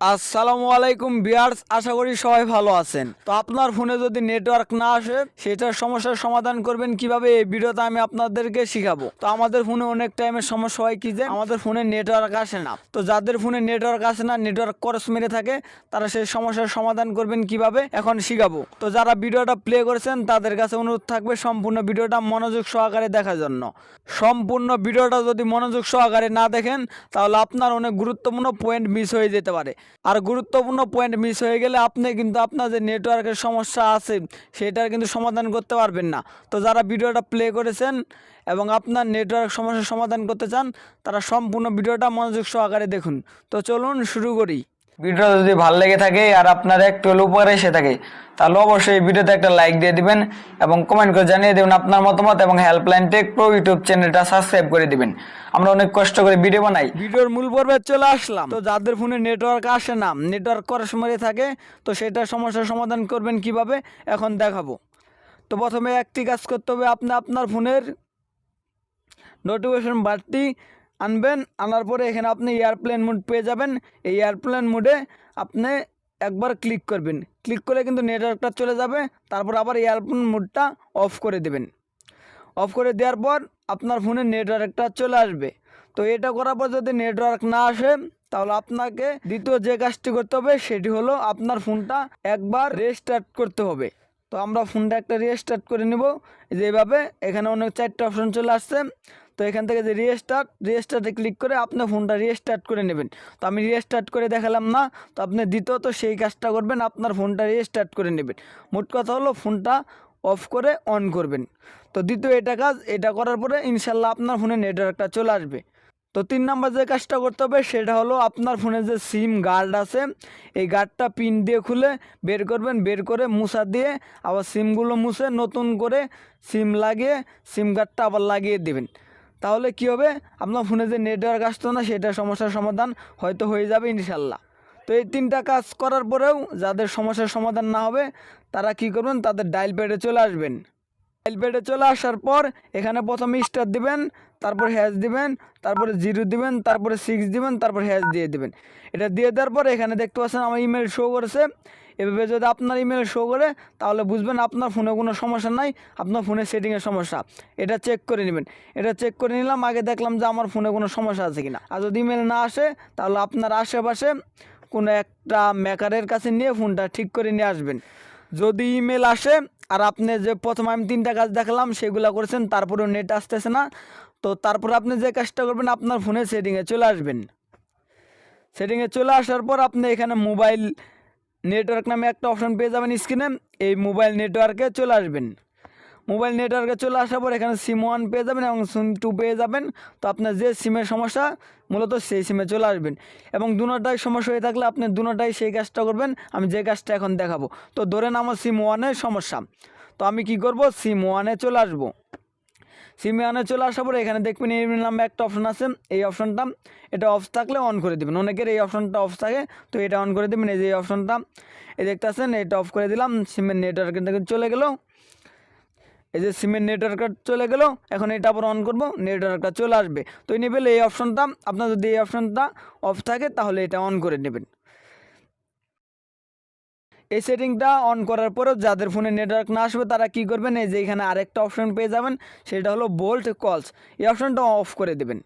আসসালামু আলাইকুম ভিউয়ার্স, আশা করি সবাই ভালো আছেন। তো আপনার ফোনে যদি নেটওয়ার্ক না আসে সেটার সমস্যার সমাধান করবেন কিভাবে এই ভিডিওতে আমি আপনাদেরকে শিখাবো। তো আমাদের ফোনে অনেক টাইমের সমস্যা হয় কি যে আমাদের ফোনে নেটওয়ার্ক আসে না। তো যাদের ফোনে নেটওয়ার্ক আসে না, নেটওয়ার্ক ক্রস মেরে থাকে, তারা সেই সমস্যার সমাধান করবেন কিভাবে এখন শিখাবো। তো যারা ভিডিওটা প্লে করেছেন তাদের কাছে অনুরোধ থাকবে সম্পূর্ণ ভিডিওটা মনোযোগ সহকারে দেখার জন্য। সম্পূর্ণ ভিডিওটা যদি মনোযোগ সহকারে না দেখেন তাহলে আপনার অনেক গুরুত্বপূর্ণ পয়েন্ট মিস হয়ে যেতে পারে। আর গুরুত্বপূর্ণ পয়েন্ট মিস হয়ে গেলে আপনি কিন্তু আপনার যে নেটওয়ার্কের সমস্যা আছে সেটার কিন্তু সমাধান করতে পারবেন না। তো যারা ভিডিওটা প্লে করেছেন এবং আপনার নেটওয়ার্ক সমস্যার সমাধান করতে চান তারা সম্পূর্ণ ভিডিওটা মনোযোগ সহকারে দেখুন। তো চলুন শুরু করি। ভিডিওটা যদি ভালো লেগে থাকে আর আপনার একটু উপকারে এসে থাকে তাহলে অবশ্যই এই ভিডিওতে একটা লাইক দিয়ে দিবেন এবং কমেন্ট করে জানিয়ে দেবেন আপনার মতামত, এবং হেল্পলাইন টেক প্রো ইউটিউব চ্যানেলটা সাবস্ক্রাইব করে দিবেন। আমরা অনেক কষ্ট করে ভিডিও বানাই। ভিডিওর মূল পর্বে চলে আসলাম। তো যাদের ফোনে নেটওয়ার্ক আসে না, নেটওয়ার্ক করার সময় থাকে, তো সেটার সমস্যার সমাধান করবেন কিভাবে এখন দেখাবো। তো প্রথমে একটি কাজ করতে হবে, আপনি আপনার ফোনের নোটিফিকেশন বারটি আনবেন। আনার পরে এখানে আপনি এয়ারপ্লেন মোড পেয়ে যাবেন। এই এয়ারপ্লেন মোডে আপনি একবার ক্লিক করবেন। ক্লিক করে কিন্তু নেটওয়ার্কটা চলে যাবে। তারপর আবার এয়ারপ্লেন মোডটা অফ করে দেবেন। অফ করে দেওয়ার পর আপনার ফোনে নেটওয়ার্কটা চলে আসবে। তো এটা করার পর যদি নেটওয়ার্ক না আসে তাহলে আপনাকে দ্বিতীয় যে কাজটি করতে হবে সেটি হলো আপনার ফোনটা একবার রিস্টার্ট করতে হবে। তো আমরা ফোনটা একটা রিস্টার্ট করে নেব। যেভাবে এখানে অনেক 4টা অপশন চলে আসছে। তো এখান থেকে যে রিস্টার্টে ক্লিক করে আপনি ফোনটা রিস্টার্ট করে নেবেন। তো আমি রিস্টার্ট করে দেখালাম না, তো আপনি দ্বিতীয়ত সেই কাজটা করবেন, আপনার ফোনটা রিস্টার্ট করে নেবেন। মোট কথা হলো ফোনটা অফ করে অন করবেন। তো দ্বিতীয় এটা কাজ, এটা করার পরে ইনশাল্লাহ আপনার ফোনে নেটওয়ার্কটা চলে আসবে। তো 3 নাম্বার যে কাজটা করতে হবে সেটা হলো আপনার ফোনে যে সিম গার্ড আছে এই গার্ডটা পিন দিয়ে খুলে বের করবেন। বের করে মুছা দিয়ে আবার সিমগুলো মুছে নতুন করে সিম লাগিয়ে সিম গার্ডটা আবার লাগিয়ে দেবেন। তাহলে কি হবে, আপনার ফোনে যে নেটওয়ার্ক আসতো না সেটার সমস্যার সমাধান হয়তো হয়ে যাবে ইনশাল্লাহ। তো এই 3টা কাজ করার পরেও যাদের সমস্যার সমাধান না হবে তারা কি করবেন, তাদের ডায়াল প্যাডে চলে আসবেন। ডায়াল প্যাডে চলে আসার পর এখানে প্রথমে স্টার দিবেন, তারপর হ্যাশ দিবেন, তারপরে 0 দিবেন, তারপরে 6 দিবেন, তারপর হ্যাশ দিয়ে দিবেন। এটা দিয়ে দেওয়ার পর এখানে দেখতে পাচ্ছেন আমার ইমেল শো করেছে। এভাবে যদি আপনার ইমেল শো করে তাহলে বুঝবেন আপনার ফোনে কোনো সমস্যা নাই, আপনার ফোনের সেটিংয়ের সমস্যা। এটা চেক করে নেবেন। এটা চেক করে নিলাম, আগে দেখলাম যে আমার ফোনে কোনো সমস্যা আছে কিনা। আর যদি ইমেল না আসে তাহলে আপনার আশেপাশে কোনো একটা মেকারের কাছে নিয়ে ফোনটা ঠিক করে নিয়ে আসবেন। যদি ইমেল আসে আর আপনি যে প্রথম আমি 3টা কাজ দেখালাম সেগুলো করেছেন তারপরেও নেট আসতেছে না, তো তারপর আপনি যে কাজটা করবেন আপনার ফোনে সেটিংয়ে চলে আসবেন। সেটিংয়ে চলে আসার পর আপনি এখানে মোবাইল নেটওয়ার্ক নামে একটা অপশন পেয়ে যাবেন স্ক্রিনে। এই মোবাইল নেটওয়ার্কে চলে আসবেন। মোবাইল নেটওয়ার্কে চলে আসার পর এখানে সিম 1 পেয়ে যাবেন এবং সিম 2 পেয়ে যাবেন। তো আপনার যে সিমের সমস্যা মূলত সেই সিমে চলে আসবেন। এবং দুটোটাই সমস্যা হয়ে থাকলে আপনি দুটোটাই সেই কাজটা করবেন আমি যে কাজটা এখন দেখাবো। তো ধরেন আমার সিম 1-এর সমস্যা, তো আমি কি করব, সিম 1-এ চলে আসবো। সিম 1-এ চলে আসার পরে এখানে দেখবেন এই নামে একটা অপশন আছে। এই অপশনটা এটা অফ থাকলে অন করে দেবেন। অনেকের এই অপশনটা অফ থাকে, তো এটা অন করে দেবেন। এই যে এই অপশনটা এই দেখতে আছেন, এটা অফ করে দিলাম। সিমের নেটওয়ার্ক চলে গেল। এই যে সিমের নেটওয়ার্কটা চলে গেল। এখন এটা আবার অন করব, নেটওয়ার্কটা চলে আসবে। তো এই নেবেন এই অপশনটা, আপনার যদি এই অপশনটা অফ থাকে তাহলে এটা অন করে নেবেন। এই সেটিংটা অন করার পরেও যাদের ফোনে নেটওয়ার্ক না আসবে তারা কি করবেন, এই যে এখানে আরেকটা অপশন পেয়ে যাবেন, সেটা হলো বোল্ট কলস। এই অপশনটা অফ করে দেবেন।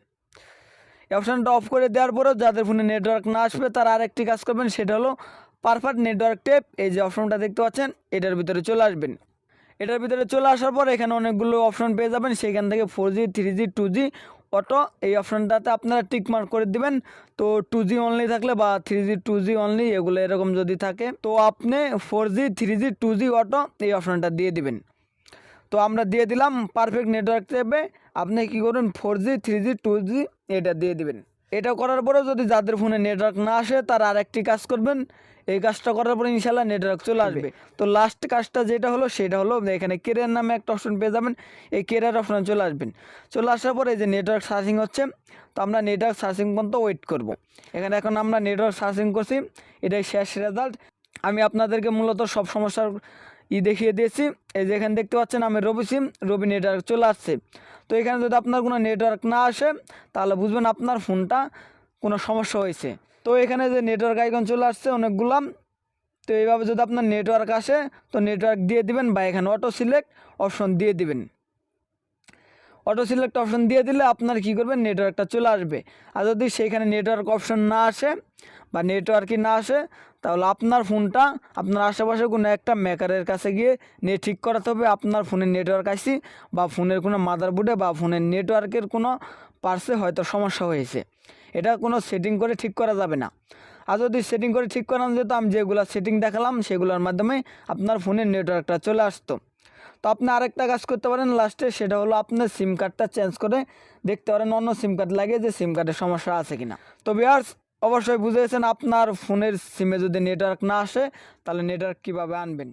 এই অপশনটা অফ করে দেওয়ার পরেও যাদের ফোনে নেটওয়ার্ক না আসবে তারা আরেকটি কাজ করবেন, সেটা হলো পারফেক্ট নেটওয়ার্ক টেপ। এই যে অপশনটা দেখতে পাচ্ছেন এটার ভিতরে চলে আসবেন। এটার ভিতরে চলে আসার পর এখানে অনেকগুলো অপশন পেয়ে যাবেন। সেখান থেকে 4G 3G 2G অটো এই অপশনটাতে আপনারা টিক মার্ক করে দিবেন। তো 2G অনলি থাকলে বা 3G 2G অনলি এগুলো এরকম যদি থাকে তো আপনি 4G 3G 2G অটো এই অপশনটা দিয়ে দিবেন। তো আমরা দিয়ে দিলাম পারফেক্ট নেটওয়ার্ক টেপে। আপনি কি করুন 4G 3G 2G এটা দিয়ে দিবেন। এটা করার পরেও যদি যাদের ফোনে নেটওয়ার্ক না আসে তারা আরেকটি কাজ করবেন। এই কাজটা করার পরে ইনশাল্লাহ নেটওয়ার্ক চলে আসবে। তো লাস্ট কাজটা যেটা হলো সেটা হলো এখানে কেরিয়ার নামে একটা অপশন পেয়ে যাবেন। এই কেরিয়ার অপশনে চলে আসবেন। চলে আসার পরে এই যে নেটওয়ার্ক সার্চিং হচ্ছে, তো আমরা নেটওয়ার্ক সার্চিং পর্যন্ত ওয়েট করব। এখানে এখন আমরা নেটওয়ার্ক সার্চিং করছি, এটাই শেষ রেজাল্ট। আমি আপনাদেরকে মূলত সব সমস্যার দেখিয়ে দিয়েছি। এই যে এখানে দেখতে পাচ্ছেন আমি রবি সিম, রবি নেটওয়ার্ক চলে আসছে। তো এখানে যদি আপনার কোনো নেটওয়ার্ক না আসে তাহলে বুঝবেন আপনার ফোনটা কোনো সমস্যা হয়েছে। তো এখানে যে নেটওয়ার্ক আইকন চলে আসছে অনেকগুলো। তো এইভাবে যদি আপনার নেটওয়ার্ক আসে তো নেটওয়ার্ক দিয়ে দিবেন বা এখানে অটো সিলেক্ট অপশন দিয়ে দিবেন। অটো সিলেক্ট অপশন দিয়ে দিলে আপনার কী করবেন, নেটওয়ার্কটা চলে আসবে। আর যদি সেইখানে নেটওয়ার্ক অপশন না আসে বা নেটওয়ার্কই না আসে, তাহলে আপনার ফোনটা আপনার আশেপাশে কোনো একটা মেকারের কাছে গিয়ে নেট ঠিক করাতে হবে। আপনার ফোনের নেটওয়ার্ক আসি বা ফোনের কোনো মাদারবোর্ডে বা ফোনের নেটওয়ার্কের কোনো পার্সে হয়তো সমস্যা হয়েছে, এটা কোনো সেটিং করে ঠিক করা যাবে না। আর যদি সেটিং করে ঠিক করানো যেত, আমি যেগুলো সেটিং দেখালাম সেগুলোর মাধ্যমে আপনার ফোনের নেটওয়ার্কটা চলে আসতো। তো আপনি আরেকটা কাজ করতে পারেন লাস্টে, সেটা হলো আপনার সিম কার্ডটা চেঞ্জ করে দেখতে পারেন অন্য সিম কার্ড লাগিয়ে যে সিম কার্ডের সমস্যা আছে কিনা। তো ভিউয়ার্স, অবশ্যই বুঝেছেন আপনার ফোনের সিমে যদি নেটওয়ার্ক না আসে তাহলে নেটওয়ার্ক কীভাবে আনবেন।